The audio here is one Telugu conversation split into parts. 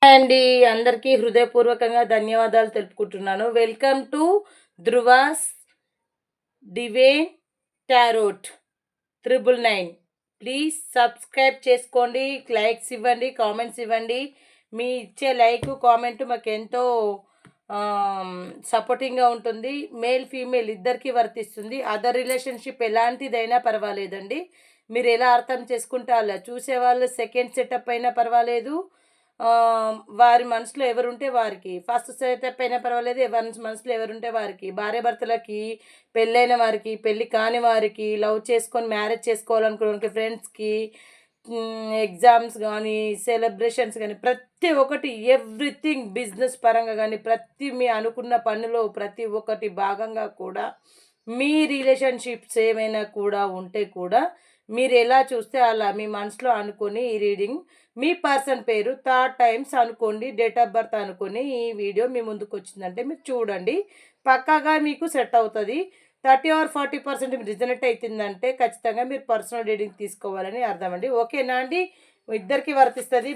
అండి అందరికీ హృదయపూర్వకంగా ధన్యవాదాలు తెలుపుకుంటున్నాను. Welcome to Dhruva's divine tarot 999. Please subscribe చేసుకోండి, లైక్స్ ఇవ్వండి, కామెంట్స్ ఇవ్వండి. మీ ఇచ్చే లైక్ కామెంట్ మాకు ఎంతో సపోర్టింగ్గా ఉంటుంది. మేల్ ఫీమేల్ ఇద్దరికి వర్తిస్తుంది. అదర్ రిలేషన్షిప్ ఎలాంటిదైనా పర్వాలేదండి. మీరు ఎలా అర్థం చేసుకుంటే అలా. చూసేవాళ్ళు సెకండ్ సెటప్ అయినా పర్వాలేదు, వారి మనసులో ఎవరుంటే వారికి. ఫస్ట్ సెటప్ అయినా పర్వాలేదు, ఎవరి మనసులో ఎవరుంటే వారికి. భార్యాభర్తలకి, పెళ్ళైన వారికి, పెళ్ళి కాని వారికి, లవ్ చేసుకొని మ్యారేజ్ చేసుకోవాలనుకునే ఫ్రెండ్స్కి, ఎగ్జామ్స్ కానీ, సెలబ్రేషన్స్ కానీ, ప్రతి ఒక్కటి ఎవ్రీథింగ్ బిజినెస్ పరంగా కానీ, ప్రతి మీ అనుకున్న పనిలో ప్రతి ఒక్కటి భాగంగా కూడా మీ రిలేషన్షిప్స్ ఏమైనా కూడా ఉంటే కూడా మీరు ఎలా చూస్తే అలా మీ మనసులో అనుకొని ఈ రీడింగ్ మీ పర్సన్ పేరు థర్డ్ టైమ్స్ అనుకోండి, డేట్ ఆఫ్ బర్త్ అనుకొని ఈ వీడియో మీ ముందుకు వచ్చిందంటే మీరు చూడండి, పక్కాగా మీకు సెట్ అవుతుంది. 30 or 40% రిజనెక్ట్ అవుతుందంటే ఖచ్చితంగా మీరు పర్సనల్ రీడింగ్ తీసుకోవాలని అర్థం అండి. ఓకేనా అండి? ఇద్దరికి వర్తిస్తుంది,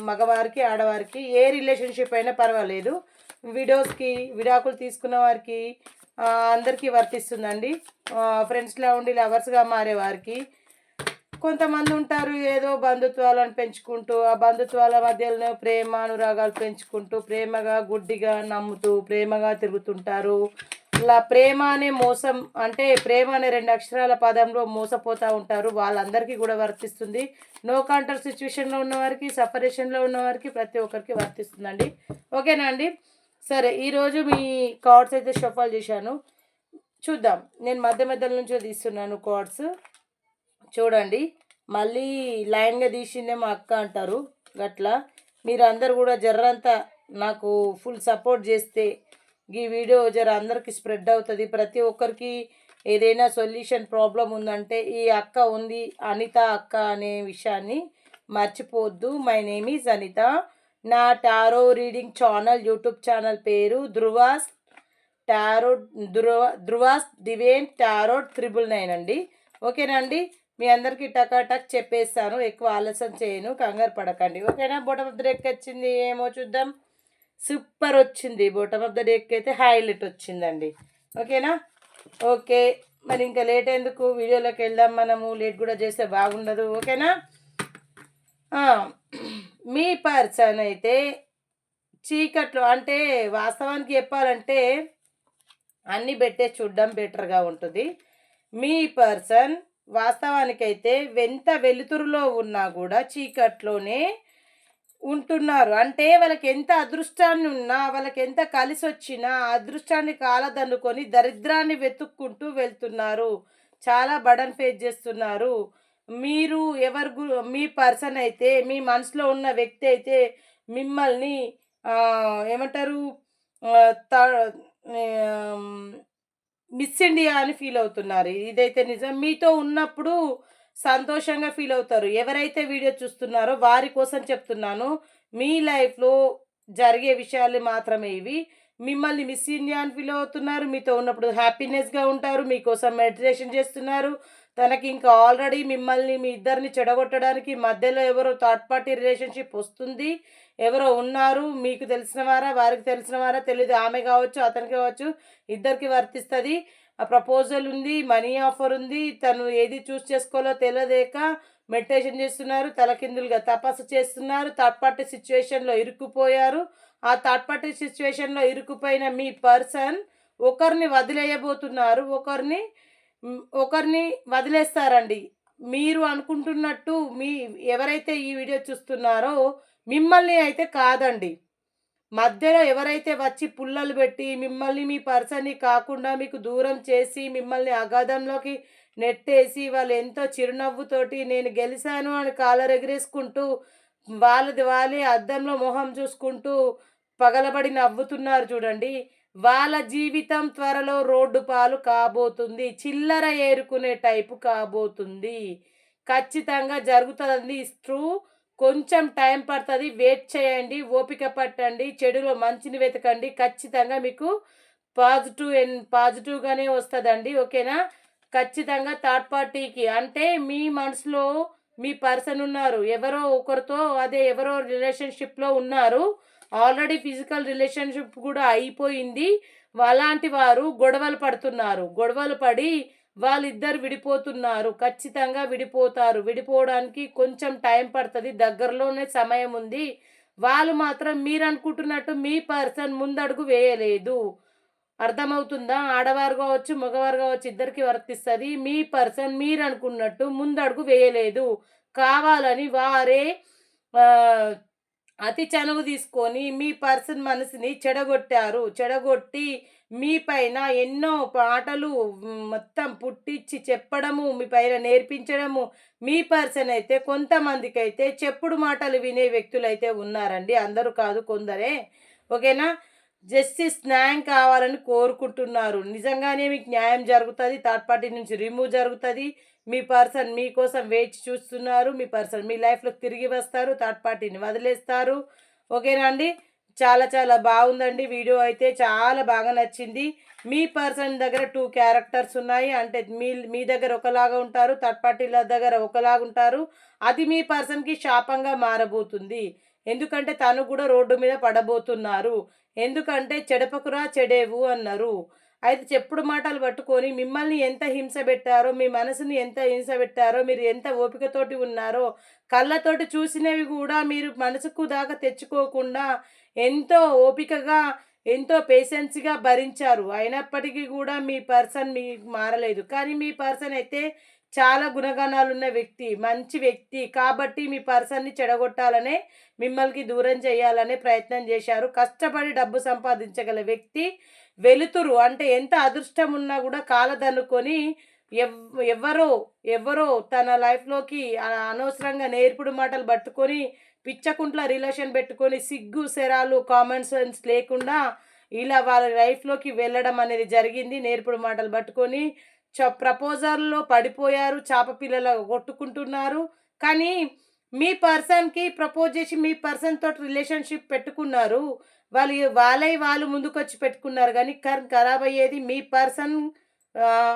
మగవారికి ఆడవారికి, ఏ రిలేషన్షిప్ అయినా పర్వాలేదు. వీడియోస్కి విడాకులు తీసుకున్న వారికి అందరికీ వర్తిస్తుందండి. ఫ్రెండ్స్లా ఉండి లవర్స్గా మారే వారికి. కొంతమంది ఉంటారు ఏదో బంధుత్వాలను పెంచుకుంటూ, ఆ బంధుత్వాల మధ్యలో ప్రేమ అనురాగాలు పెంచుకుంటూ ప్రేమగా గుడ్డిగా నమ్ముతూ ప్రేమగా తిరుగుతుంటారు. ఇలా ప్రేమ అనే మోసం, అంటే ప్రేమ అనే 2 అక్షరాల పదంలో మోసపోతూ ఉంటారు. వాళ్ళందరికీ కూడా వర్తిస్తుంది. నో కాంటాక్ట్ సిచ్యువేషన్లో ఉన్నవారికి, సపరేషన్లో ఉన్నవారికి, ప్రతి ఒక్కరికి వర్తిస్తుందండి. ఓకేనా అండి? సరే, ఈరోజు మీ కార్డ్స్ అయితే షఫల్ చేశాను. చూద్దాం. నేను మధ్య మధ్యలో నుంచో తీస్తున్నాను కార్డ్స్. చూడండి, మళ్ళీ లైన్గా తీసిందేమో అక్క అంటారు. గట్లా మీరు అందరు కూడా జర్రంతా నాకు ఫుల్ సపోర్ట్ చేస్తే ఈ వీడియో జర అందరికి స్ప్రెడ్ అవుతుంది. ప్రతి ఒక్కరికి ఏదైనా సొల్యూషన్ ప్రాబ్లం ఉందంటే ఈ అక్క ఉంది, అనిత అక్క అనే విషయాన్ని మర్చిపోవద్దు. My name is Anitha. నా tarot reading channel, YouTube channel పేరు Dhruva's tarot, Dhruva's divine tarot 999 అండి. ఓకేనా అండి? మీ అందరికీ టకాటక్ చెప్పేస్తాను, ఎక్కువ ఆలస్యం చేయను, కంగారు పడకండి. ఓకేనా? బాటమ్ ఆఫ్ ద డెక్ వచ్చింది, ఏమో చూద్దాం. సూపర్ వచ్చింది. బాటమ్ ఆఫ్ ద డెక్ అయితే హైలైట్ వచ్చిందండి. ఓకేనా? ఓకే, మరి ఇంకా లేట్ ఎందుకు, వీడియోలోకి వెళ్దాం. మనము లేట్ కూడా చేస్తే బాగుండదు. ఓకేనా? మీ పర్సన్ అయితే చీకట్లో, అంటే వాస్తవానికి చెప్పాలంటే అన్నీ పెట్టే చూడడం బెటర్గా ఉంటుంది. మీ పర్సన్ వాస్తవానికైతే ఎంత వెలుతురులో ఉన్నా కూడా చీకట్లోనే ఉంటున్నారు. అంటే వాళ్ళకి ఎంత అదృష్టాన్ని ఉన్నా, వాళ్ళకి ఎంత కలిసి వచ్చినా అదృష్టాన్ని కాలదన్నుకొని దరిద్రాన్ని వెతుక్కుంటూ వెళ్తున్నారు. చాలా బడన్ ఫేస్ చేస్తున్నారు. మీరు మీ పర్సన్ అయితే, మీ మనసులో ఉన్న వ్యక్తి అయితే మిమ్మల్ని ఏమంటారు, మిస్ ఇండియా అని ఫీల్ అవుతున్నారు. ఇదైతే నిజం. మీతో ఉన్నప్పుడు సంతోషంగా ఫీల్ అవుతారు. ఎవరైతే వీడియో చూస్తున్నారో వారి కోసం చెప్తున్నాను. మీ లైఫ్లో జరిగే విషయాలు మాత్రమే ఇవి. మిమ్మల్ని మిస్ ఇండియా అని ఫీల్ అవుతున్నారు. మీతో ఉన్నప్పుడు హ్యాపీనెస్గా ఉంటారు. మీకోసం మెడిటేషన్ చేస్తున్నారు. తనకి ఇంకా ఆల్రెడీ మిమ్మల్ని, మీ ఇద్దరిని చెడగొట్టడానికి మధ్యలో ఎవరో థర్డ్ పార్టీ రిలేషన్షిప్ వస్తుంది. ఎవరో ఉన్నారు. మీకు తెలిసిన వారా, వారికి తెలిసిన వారా తెలియదు. ఆమె కావచ్చు, అతనికి కావచ్చు, ఇద్దరికి వర్తిస్తుంది. ఆ ప్రపోజల్ ఉంది, మనీ ఆఫర్ ఉంది. తను ఏది చూస్ చేసుకోవాలో తెలియలేక మెడిటేషన్ చేస్తున్నారు, తలకిందులుగా తపస్సు చేస్తున్నారు. థర్డ్ పార్టీ సిచ్యువేషన్లో ఇరుక్కుపోయారు. ఆ థర్డ్ పార్టీ సిచ్యువేషన్లో ఇరుక్కుపోయిన మీ పర్సన్ ఒకరిని వదిలేయబోతున్నారు. ఒకరిని వదిలేస్తారండి. మీరు అనుకుంటున్నట్టు ఎవరైతే ఈ వీడియో చూస్తున్నారో మిమ్మల్ని అయితే కాదండి. మధ్యలో ఎవరైతే వచ్చి పుల్లలు పెట్టి మిమ్మల్ని, మీ పర్సన్ని కాకుండా మీకు దూరం చేసి మిమ్మల్ని అగాధంలోకి నెట్టేసి వాళ్ళు ఎంతో చిరునవ్వుతోటి నేను గెలిచాను అని కాలర్ ఎగరేసుకుంటూ వాళ్ళే అద్దంలో మొహం చూసుకుంటూ పగలబడి నవ్వుతున్నారు చూడండి. వాళ్ళ జీవితం త్వరలో రోడ్డు పాలు కాబోతుంది. చిల్లర ఏరుకునే టైపు కాబోతుంది. ఖచ్చితంగా జరుగుతుంది. ట్రూ. కొంచెం టైం పడుతుంది, వెయిట్ చేయండి, ఓపిక పట్టండి, చెడులో మంచిని వెతకండి. ఖచ్చితంగా మీకు పాజిటివ్గానే వస్తుందండి. ఓకేనా? ఖచ్చితంగా థర్డ్ పార్టీకి, అంటే మీ మనసులో మీ పర్సన్ ఉన్నారు, ఎవరో ఒకరితో అదే ఎవరో రిలేషన్షిప్లో ఉన్నారు, ఆల్రెడీ ఫిజికల్ రిలేషన్షిప్ కూడా అయిపోయింది. అలాంటి వారు గొడవలు పడుతున్నారు, గొడవలు పడి వాళ్ళిద్దరు విడిపోతున్నారు. ఖచ్చితంగా విడిపోతారు. విడిపోవడానికి కొంచెం టైం పడుతుంది, దగ్గరలోనే సమయం ఉంది. వాళ్ళు మాత్రం మీరు అనుకుంటున్నట్టు మీ పర్సన్ ముందడుగు వేయలేదు. అర్థమవుతుందా? ఆడవారు కావచ్చు, మగవారు కావచ్చు, ఇద్దరికి వర్తిస్తుంది. మీ పర్సన్ మీరు అనుకున్నట్టు ముందడుగు వేయలేదు. కావాలని వారే అతి చనువు తీసుకొని మీ పర్సన్ మనసుని చెడగొట్టారు. చెడగొట్టి మీ పైన ఎన్నో పాటలు మొత్తం పుట్టించి చెప్పడము, మీ పైన నేర్పించడము. మీ పర్సన్ అయితే కొంతమందికైతే చెప్పుడు మాటలు వినే వ్యక్తులైతే ఉన్నారండి. అందరూ కాదు, కొందరే. ఓకేనా? జస్టిస్ న్యాయం కావాలని కోరుకుంటున్నారు. నిజంగానే మీకు న్యాయం జరుగుతుంది. థర్డ్ పార్టీ నుంచి రిమూవ్ జరుగుతుంది. మీ పర్సన్ మీకోసం వేచి చూస్తున్నారు. మీ పర్సన్ మీ లైఫ్లోకి తిరిగి వస్తారు. థర్డ్ పార్టీని వదిలేస్తారు. ఓకేనా అండి? చాలా చాలా బాగుందండి. వీడియో అయితే చాలా బాగా నచ్చింది. మీ పర్సన్ దగ్గర 2 క్యారెక్టర్స్ ఉన్నాయి. అంటే మీ దగ్గర ఒకలాగా ఉంటారు, థర్డ్ పార్టీల దగ్గర ఒకలాగా ఉంటారు. అది మీ పర్సన్కి శాపంగా మారబోతుంది. ఎందుకంటే తను కూడా రోడ్డు మీద పడబోతున్నారు. ఎందుకంటే చెడపకురా చెడేవు అన్నారు. అయితే చెప్పుడు మాటలు పట్టుకొని మిమ్మల్ని ఎంత హింస పెట్టారో, మీ మనసుని ఎంత హింస పెట్టారో, మీరు ఎంత ఓపికతోటి ఉన్నారో, కళ్ళతోటి చూసినవి కూడా మీరు మనసుకు దాకా తెచ్చుకోకుండా ఎంతో ఓపికగా, ఎంతో పేషెన్స్గా భరించారు. అయినప్పటికీ కూడా మీ పర్సన్ మారలేదు. కానీ మీ పర్సన్ అయితే చాలా గుణగణాలున్న వ్యక్తి, మంచి వ్యక్తి. కాబట్టి మీ పర్సన్ని చెడగొట్టాలనే, మిమ్మల్ని దూరం చేయాలనే ప్రయత్నం చేశారు. కష్టపడి డబ్బు సంపాదించగల వ్యక్తి. వెలుతురు అంటే ఎంత అదృష్టం ఉన్నా కూడా కాలదన్నుకొని ఎవరో ఎవరో తన లైఫ్లోకి అనవసరంగా నేర్పుడు మాటలు పట్టుకొని పిచ్చకుంట్ల రిలేషన్ పెట్టుకొని సిగ్గు శరాలు కామన్ సెన్స్ లేకుండా ఇలా వాళ్ళ లైఫ్లోకి వెళ్ళడం అనేది జరిగింది. నేర్పుడు మాటలు పట్టుకొని ప్రపోజల్లో పడిపోయారు, చాప పిల్లల కొట్టుకుంటున్నారు. కానీ మీ పర్సన్కి ప్రపోజ్ చేసి మీ పర్సన్ తోటి రిలేషన్షిప్ పెట్టుకున్నారు. వాళ్ళు ముందుకొచ్చి పెట్టుకున్నారు. కానీ ఖరాబ్ అయ్యేది మీ పర్సన్.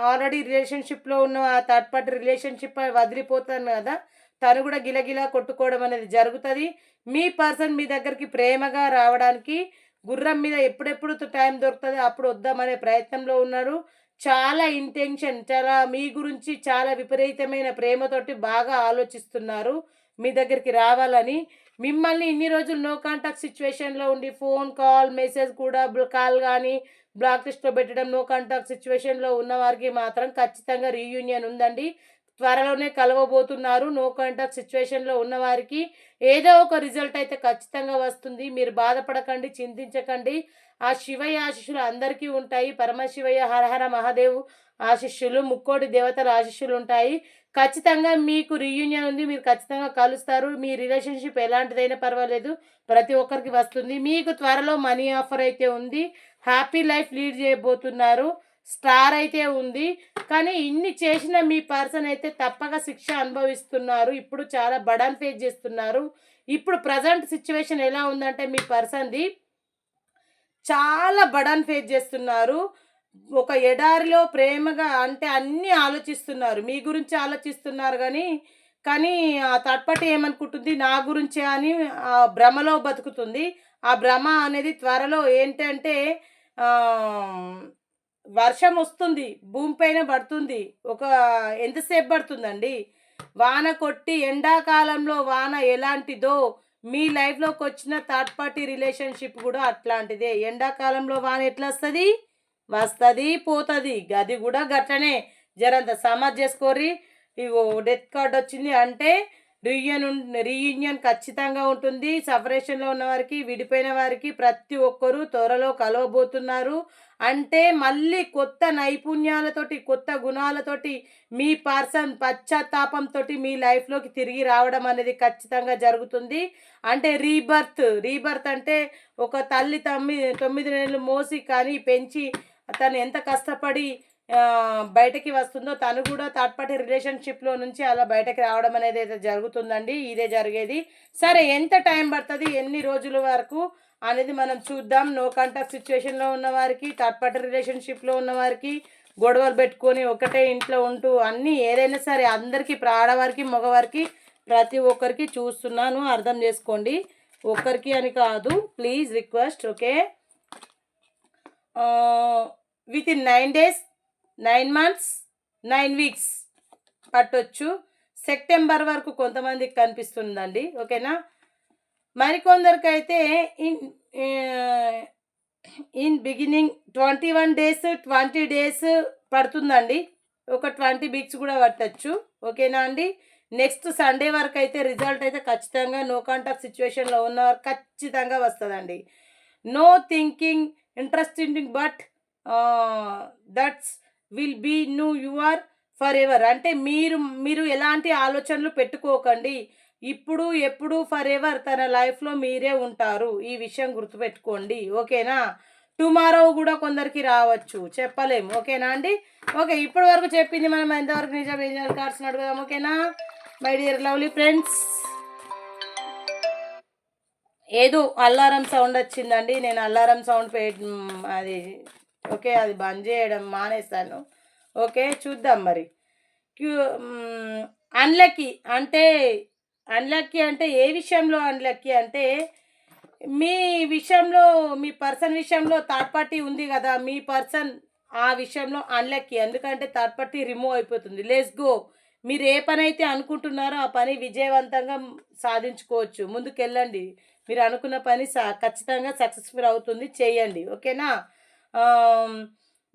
ఆల్రెడీ రిలేషన్షిప్లో ఉన్న థర్డ్ పార్టీ రిలేషన్షిప్ వదిలిపోతాను కదా, తను కూడా గిలగిలా కొట్టుకోవడం అనేది జరుగుతుంది. మీ పర్సన్ మీ దగ్గరికి ప్రేమగా రావడానికి గుర్రం మీద ఎప్పుడెప్పుడు టైం దొరుకుతుంది అప్పుడు వద్దామనే ప్రయత్నంలో ఉన్నారు. చాలా ఇంటెన్షన్, చాలా మీ గురించి చాలా విపరీతమైన ప్రేమతోటి బాగా ఆలోచిస్తున్నారు మీ దగ్గరికి రావాలని. మిమ్మల్ని ఇన్ని రోజులు నో కాంటాక్ట్ సిచ్యువేషన్లో ఉండి ఫోన్ కాల్ మెసేజ్ కూడా కాల్ కానీ బ్లాక్ లిస్ట్లో పెట్టడం, నో కాంటాక్ట్ సిచ్యువేషన్లో ఉన్న వారికి మాత్రం ఖచ్చితంగా రీయూనియన్ ఉందండి. త్వరలోనే కలవబోతున్నారు. నో కాంటాక్ట్ సిచ్యువేషన్లో ఉన్నవారికి ఏదో ఒక రిజల్ట్ అయితే ఖచ్చితంగా వస్తుంది. మీరు బాధపడకండి, చింతించకండి. ఆ శివయ్య ఆశీస్సులు అందరికీ ఉంటాయి. పరమశివయ్య హరహర మహాదేవ్ ఆశీస్సులు, ముక్కోటి దేవతల ఆశీస్సులు ఉంటాయి. ఖచ్చితంగా మీకు రీయూనియన్ ఉంది. మీరు ఖచ్చితంగా కలుస్తారు. మీ రిలేషన్షిప్ ఎలాంటిదైనా పర్వాలేదు, ప్రతి ఒక్కరికి వస్తుంది. మీకు త్వరలో మనీ ఆఫర్ అయితే ఉంది. హ్యాపీ లైఫ్ లీడ్ చేయబోతున్నారు. స్టార్ అయితే ఉంది. కానీ ఇన్ని చేసిన మీ పర్సన్ అయితే తప్పక శిక్ష అనుభవిస్తున్నారు. ఇప్పుడు చాలా బడన్ ఫేస్ చేస్తున్నారు. ఇప్పుడు ప్రజెంట్ సిచ్యువేషన్ ఎలా ఉందంటే మీ పర్సన్ది చాలా బడన్ ఫేస్ చేస్తున్నారు. ఒక ఎడారిలో ప్రేమగా అంటే అన్నీ ఆలోచిస్తున్నారు, మీ గురించి ఆలోచిస్తున్నారు. కానీ ఆ థర్డ్ పార్టీ ఏమనుకుంటుంది, నా గురించే అని భ్రమలో బతుకుతుంది. ఆ భ్రమ అనేది త్వరలో ఏంటంటే వర్షం వస్తుంది, భూమిపైన పడుతుంది. ఎంతసేపు పడుతుందండి? వాన కొట్టి ఎండాకాలంలో వాన ఎలాంటిదో మీ లైఫ్లోకి వచ్చిన థర్డ్ పార్టీ రిలేషన్షిప్ కూడా అట్లాంటిదే. ఎండాకాలంలో వాన ఎట్లా వస్తుంది? వస్తుంది, పోతుంది. గది కూడా గట్లనే. జరంత సమాజ్ చేసుకోర్రి. ఇగో డెత్ కార్డ్ వచ్చింది అంటే రీయూనియన్ ఖచ్చితంగా ఉంటుంది. సపరేషన్లో ఉన్న వారికి, విడిపోయిన వారికి ప్రతి ఒక్కరూ త్వరలో కలవబోతున్నారు. అంటే మళ్ళీ కొత్త నైపుణ్యాలతోటి, కొత్త గుణాలతోటి మీ పర్సన్ పశ్చాత్తాపంతో మీ లైఫ్లోకి తిరిగి రావడం అనేది ఖచ్చితంగా జరుగుతుంది. అంటే రీబర్త్ అంటే ఒక తల్లి 9 నెలలు మోసి కానీ పెంచి తను ఎంత కష్టపడి బయటకి వస్తుందో తను కూడా థర్డ్ పార్టీ రిలేషన్షిప్లో నుంచి అలా బయటకి రావడం అనేది అయితే జరుగుతుందండి. ఇదే జరిగేది. సరే, ఎంత టైం పడుతుంది, ఎన్ని రోజుల వరకు అనేది మనం చూద్దాం. నో కాంటాక్ట్ సిచ్యువేషన్లో ఉన్న వారికి, థర్డ్ పార్టీ రిలేషన్షిప్లో ఉన్న వారికి, గొడవలు పెట్టుకొని ఒకటే ఇంట్లో ఉంటూ అన్నీ ఏదైనా సరే అందరికీ, ఆడవారికి మగవారికి ప్రతి ఒక్కరికి చూస్తున్నాను, అర్థం చేసుకోండి. ఒక్కరికి అని కాదు, please request. Okay, with in 9 days, 9 months, 9 weeks పట్టొచ్చు. సెప్టెంబర్ వరకు కొంతమందికి కనిపిస్తుందండి. ఓకేనా, మరికొందరికైతే ఇన్ బిగినింగ్ 21 days, 20 days పడుతుందండి. ఒక 20 weeks కూడా పట్టచ్చు. ఓకేనా అండి, నెక్స్ట్ సండే వరకు అయితే రిజల్ట్ అయితే ఖచ్చితంగా నో కాంటాక్ట్ సిచ్యువేషన్లో ఉన్నవారు ఖచ్చితంగా వస్తుందండి. No thinking interesting but that's will be new your forever. అంటే మీరు ఎలాంటి ఆలోచనలు పెట్టుకోకండి. ఇప్పుడు ఎప్పుడు ఫర్ ఎవర్ తన లైఫ్లో మీరే ఉంటారు. ఈ విషయం గుర్తుపెట్టుకోండి. ఓకేనా, టుమారో కూడా కొందరికి రావచ్చు, చెప్పలేము. ఓకేనా అండి. ఓకే, ఇప్పటి వరకు చెప్పింది మనం ఎంతవరకు నిజం ఏంజల్ కార్డ్స్ని అడుగుదాం. ఓకేనా మై డియర్ లవ్లీ ఫ్రెండ్స్. ఏదో అల్లారం సౌండ్ వచ్చిందండి, నేను అల్లారం సౌండ్ అది ఓకే, అది బంద్ చేయడం మానేస్తాను. ఓకే, చూద్దాం మరి. అన్లక్కీ అంటే ఏ విషయంలో అన్లక్కీ అంటే మీ విషయంలో, మీ పర్సన్ విషయంలో థర్డ్ పార్టీ ఉంది కదా, మీ పర్సన్ ఆ విషయంలో అన్లక్కీ. ఎందుకంటే థర్డ్ పార్టీ రిమూవ్ అయిపోతుంది. Let's go. మీరు ఏ పని అయితే అనుకుంటున్నారో ఆ పని విజయవంతంగా సాధించుకోవచ్చు. ముందుకెళ్ళండి. మీరు అనుకున్న పని ఖచ్చితంగా సక్సెస్ఫుల్ అవుతుంది, చేయండి. ఓకేనా,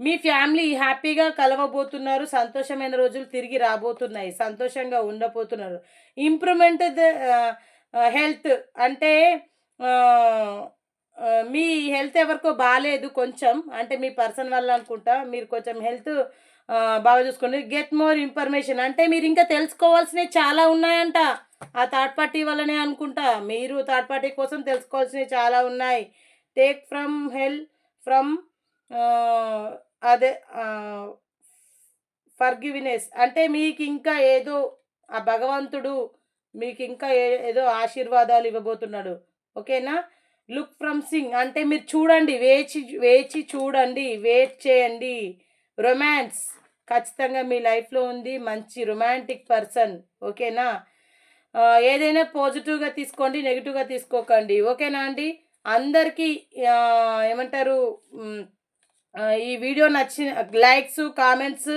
మీ ఫ్యామిలీ హ్యాపీగా కలవబోతున్నారు. సంతోషమైన రోజులు తిరిగి రాబోతున్నాయి. సంతోషంగా ఉండబోతున్నారు. ఇంప్రూవ్మెంట్ హెల్త్ అంటే మీ హెల్త్ ఎవరికో బాగాలేదు కొంచెం, అంటే మీ పర్సన్ వల్ల అనుకుంటా. మీరు కొంచెం హెల్త్ బాగా చూసుకోండి. గెట్ మోర్ ఇన్ఫర్మేషన్ అంటే మీరు ఇంకా తెలుసుకోవాల్సినవి చాలా ఉన్నాయంట. ఆ థర్డ్ పార్టీ వల్లనే అనుకుంటా. మీరు థర్డ్ పార్టీ కోసం తెలుసుకోవాల్సినవి చాలా ఉన్నాయి. టేక్ ఫ్రమ్ ఫ్రమ్ అదే ఫర్గివ్నెస్ అంటే మీకు ఇంకా ఏదో ఆ భగవంతుడు మీకు ఇంకా ఏదో ఆశీర్వాదాలు ఇవ్వబోతున్నాడు. ఓకేనా, లుక్ ఫ్రమ్ సింగ్ అంటే మీరు చూడండి, వేచి చూడండి, వెయిట్ చేయండి. రొమాన్స్ ఖచ్చితంగా మీ లైఫ్లో ఉంది, మంచి రొమాంటిక్ పర్సన్. ఓకేనా, ఏదైనా పాజిటివ్గా తీసుకోండి, నెగిటివ్గా తీసుకోకండి. ఓకేనా అండి, అందరికీ ఏమంటారు, ఈ వీడియో నచ్చిన లైక్స్ కామెంట్స్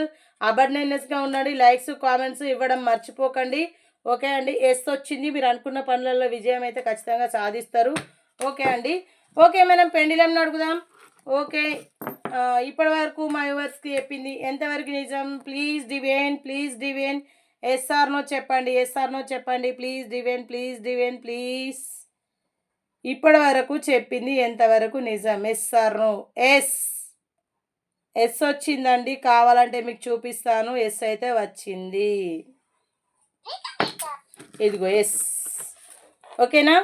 అబర్నెస్గా ఉండండి. లైక్స్ కామెంట్స్ ఇవ్వడం మర్చిపోకండి. ఓకే అండి, ఎస్ వచ్చింది. మీరు అనుకున్న పనులలో విజయం అయితే ఖచ్చితంగా సాధిస్తారు. ఓకే అండి. ఓకే, మనం పెండిలంని అడుగుదాం. ఓకే, ఇప్పటి వరకు మా వ్యూవర్స్కి చెప్పింది ఎంతవరకు నిజం? ప్లీజ్ డివైన్ ఎస్ఆర్ నో చెప్పండి. Please divine please. ఇప్పటి వరకు చెప్పింది ఎంతవరకు నిజం? SR no? ఎస్ వచ్చిందండి. కావాలంటే మీకు చూపిస్తాను. ఎస్ అయితే వచ్చింది. ఇదిగో ఎస్. ఓకేనా,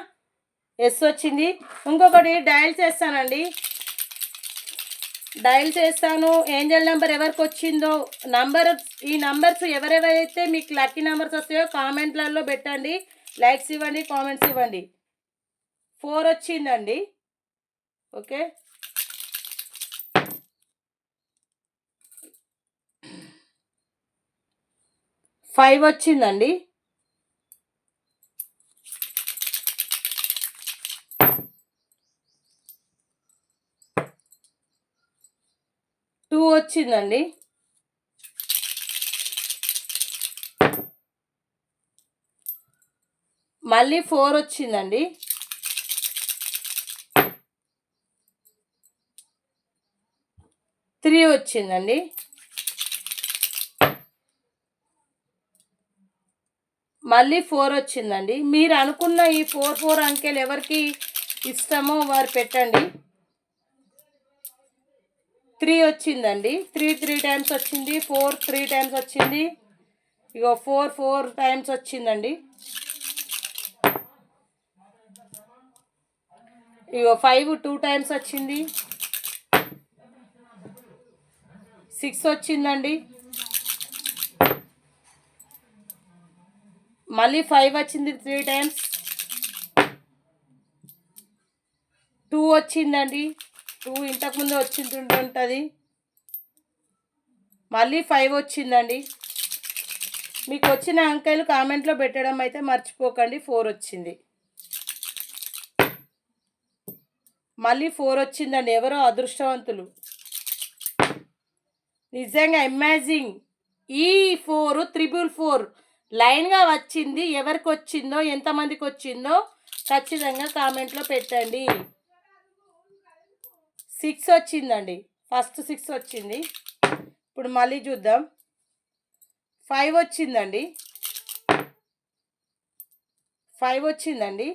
ఎస్ వచ్చింది. ఇంకొకటి డయల్ చేస్తాను. ఏంజల్ నెంబర్ ఎవరికి వచ్చిందో ఈ నంబర్స్ ఎవరెవరైతే మీకు లక్కీ నెంబర్స్ వస్తాయో కామెంట్లలో పెట్టండి. లైక్స్ ఇవ్వండి, కామెంట్స్ ఇవ్వండి. 4 వచ్చిందండి. ఓకే, 5 వచ్చిందండి. 2 వచ్చిందండి. మళ్ళీ 4 వచ్చిందండి. 3 వచ్చిందండి. మళ్ళీ 4 వచ్చిందండి. మీరు అనుకున్న ఈ 4 అంకెలు ఎవరికి ఇష్టమో వారు పెట్టండి. 3 వచ్చిందండి. 3 టైమ్స్ వచ్చింది. 4 3 టైమ్స్ వచ్చింది. ఇగో 4 టైమ్స్ వచ్చిందండి. ఇగో 5 2 టైమ్స్ వచ్చింది. 6 వచ్చిందండి. మళ్ళీ 5 వచ్చింది 3 టైమ్స్. 2 వచ్చిందండి. 2 ఇంతకుముందు వచ్చింటుంటుంది. మళ్ళీ 5 వచ్చిందండి. మీకు వచ్చిన అంకెలు కామెంట్లో పెట్టడం అయితే మర్చిపోకండి. 4 వచ్చింది. మళ్ళీ 4 వచ్చిందండి. ఎవరో అదృష్టవంతులు. నిజంగా అమేజింగ్. ఈ 4 444 లైన్గా వచ్చింది. ఎవరికి వచ్చిందో, ఎంతమందికి వచ్చిందో ఖచ్చితంగా కామెంట్లో పెట్టండి. 6 వచ్చిందండి. ఫస్ట్ 6 వచ్చింది. ఇప్పుడు మళ్ళీ చూద్దాం. 5 వచ్చిందండి. 5 వచ్చిందండి.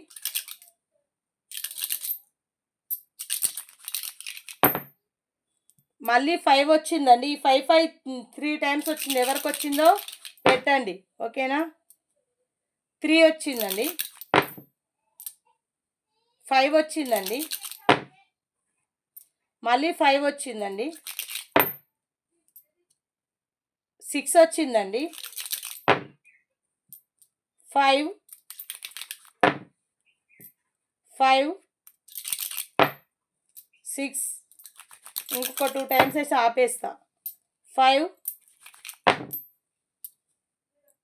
మళ్ళీ 5 వచ్చిందండి. ఈ 5 3 టైమ్స్ వచ్చింది. ఎవరికి వచ్చిందో పెట్టండి. ఓకేనా? 3 వచ్చిందండి. 5 వచ్చిందండి. మళ్ళీ 5 వచ్చిందండి. 6 వచ్చిందండి. 5 5 6 ఇంకొక 2 టైమ్స్ వేసి ఆపేస్తా. 5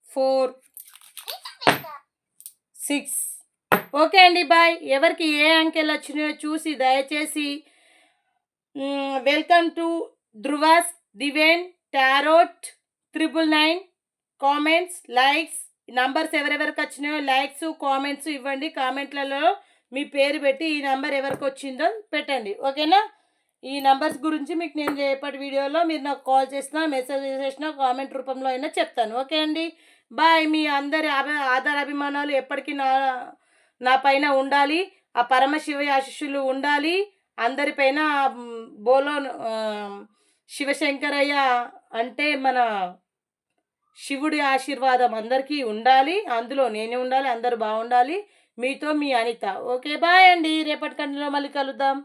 4 6. ఓకే అండి, బాయ్. ఎవరికి ఏ అంకెలు వచ్చినాయో చూసి దయచేసి welcome to Dhruva's divine tarot 999 comments, likes, numbers ఎవరెవరికి వచ్చినాయో లైక్స్, కామెంట్స్ ఇవ్వండి. కామెంట్లలో మీ పేరు పెట్టి ఈ నంబర్ ఎవరికి వచ్చిందో పెట్టండి. ఓకేనా? ఈ నంబర్స్ గురించి మీకు నేను రేపటి వీడియోలో మీరు నాకు కాల్ చేసినా, మెసేజ్ చేసినా, కామెంట్ రూపంలో అయినా చెప్తాను. ఓకే అండి, బాయ్. మీ అందరి ఆధార అభిమానాలు ఎప్పటికీ నా పైన ఉండాలి. ఆ పరమశివ ఆశీస్సులు ఉండాలి అందరిపైన. బోలో శివశంకరయ్య అంటే మన శివుడి ఆశీర్వాదం అందరికీ ఉండాలి. అందులో నేనే ఉండాలి. అందరూ బాగుండాలి. మీతో మీ అనిత. ఓకే, బాయ్ అండి. రేపటి కంటిలో మళ్ళీ కలుద్దాం.